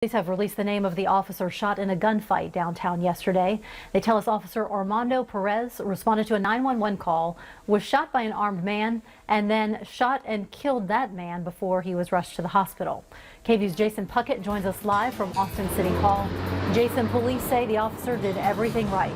Police have released the name of the officer shot in a gunfight downtown yesterday. They tell us Officer Armando Perez responded to a 911 call, was shot by an armed man, and then shot and killed that man before he was rushed to the hospital. KVUE's Jason Puckett joins us live from Austin City Hall. Jason, police say the officer did everything right.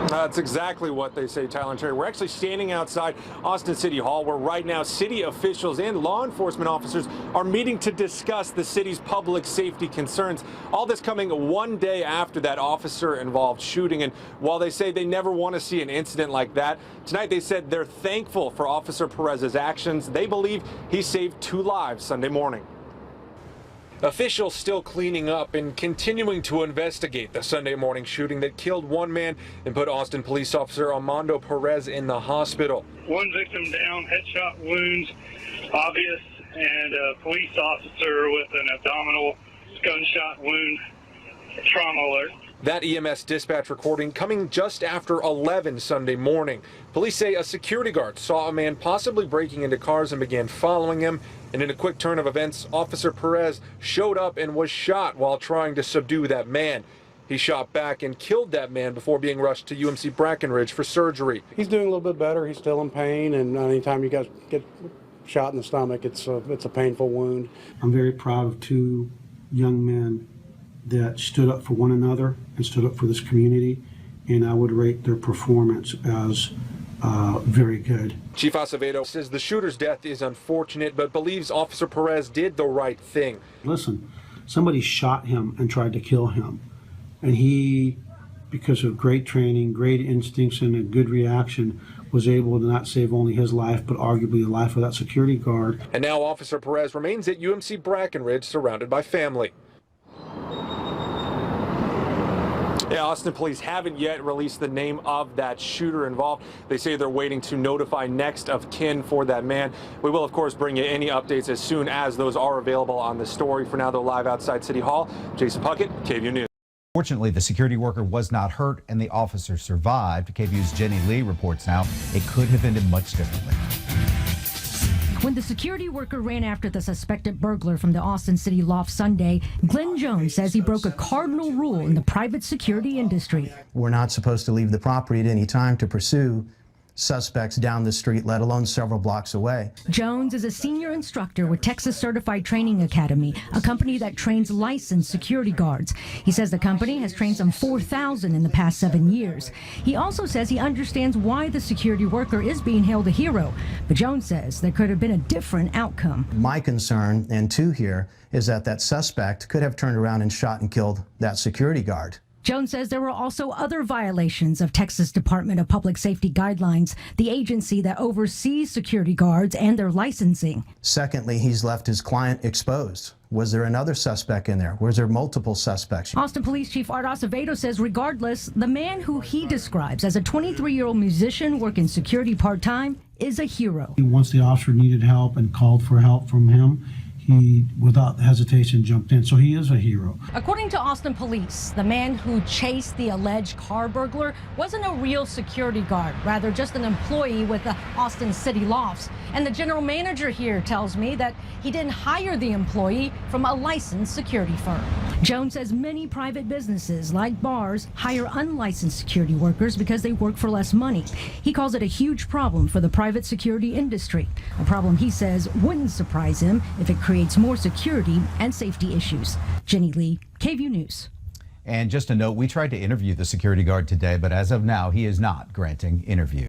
That's exactly what they say, Tyler and Terry. We're actually standing outside Austin City Hall, where right now city officials and law enforcement officers are meeting to discuss the city's public safety concerns. All this coming one day after that officer-involved shooting. And while they say they never want to see an incident like that, tonight they said they're thankful for Officer Perez's actions. They believe he saved 2 lives Sunday morning. Officials still cleaning up and continuing to investigate the Sunday morning shooting that killed 1 man and put Austin police officer Armando Perez in the hospital. 1 victim down, headshot wounds, obvious, and a police officer with an abdominal gunshot wound, trauma alert. That EMS dispatch recording coming just after 11 Sunday morning. Police say a security guard saw a man possibly breaking into cars and began following him. And in a quick turn of events, Officer Perez showed up and was shot while trying to subdue that man. He shot back and killed that man before being rushed to UMC Brackenridge for surgery. He's doing a little bit better. He's still in pain, and anytime you guys get shot in the stomach, it's a painful wound. I'm very proud of 2 young men that stood up for one another and stood up for this community, and I would rate their performance as very good. Chief Acevedo says the shooter's death is unfortunate, but believes Officer Perez did the right thing. Listen, somebody shot him and tried to kill him, and he, because of great training, great instincts, and a good reaction, was able to not save only his life, but arguably the life of that security guard. And now Officer Perez remains at UMC Brackenridge, surrounded by family. Yeah, Austin police haven't yet released the name of that shooter involved. They say they're waiting to notify next of kin for that man. We will, of course, bring you any updates as soon as those are available on the story. For now, they're live outside City Hall. Jason Puckett, KVUE News. Fortunately, the security worker was not hurt and the officer survived. KVUE's Jenny Lee reports now it could have ended much differently. When the security worker ran after the suspected burglar from the Austin City loft Sunday, Glenn Jones says he broke a cardinal rule in the private security industry. We're not supposed to leave the property at any time to pursue suspects down the street, let alone several blocks away. Jones is a senior instructor with Texas Certified Training Academy, a company that trains licensed security guards. He says the company has trained some 4,000 in the past 7 years. He also says he understands why the security worker is being hailed a hero, but Jones says there could have been a different outcome. My concern, and 2 here, is that that suspect could have turned around and shot and killed that security guard. Jones says there were also other violations of Texas Department of Public Safety guidelines, the agency that oversees security guards and their licensing. Secondly, he's left his client exposed. Was there another suspect in there? Was there multiple suspects? Austin Police Chief Art Acevedo says regardless, the man who he describes as a 23-year-old musician working security part-time is a hero. Once the officer needed help and called for help from him, he, without hesitation, jumped in, so he is a hero. According to Austin Police, the man who chased the alleged car burglar wasn't a real security guard, rather just an employee with the Austin City Lofts. And the general manager here tells me that he didn't hire the employee from a licensed security firm. Jones says many private businesses, like bars, hire unlicensed security workers because they work for less money. He calls it a huge problem for the private security industry, a problem he says wouldn't surprise him if it creates more security and safety issues. Jenny Lee, KVUE News. And just a note, we tried to interview the security guard today, but as of now, he is not granting interviews.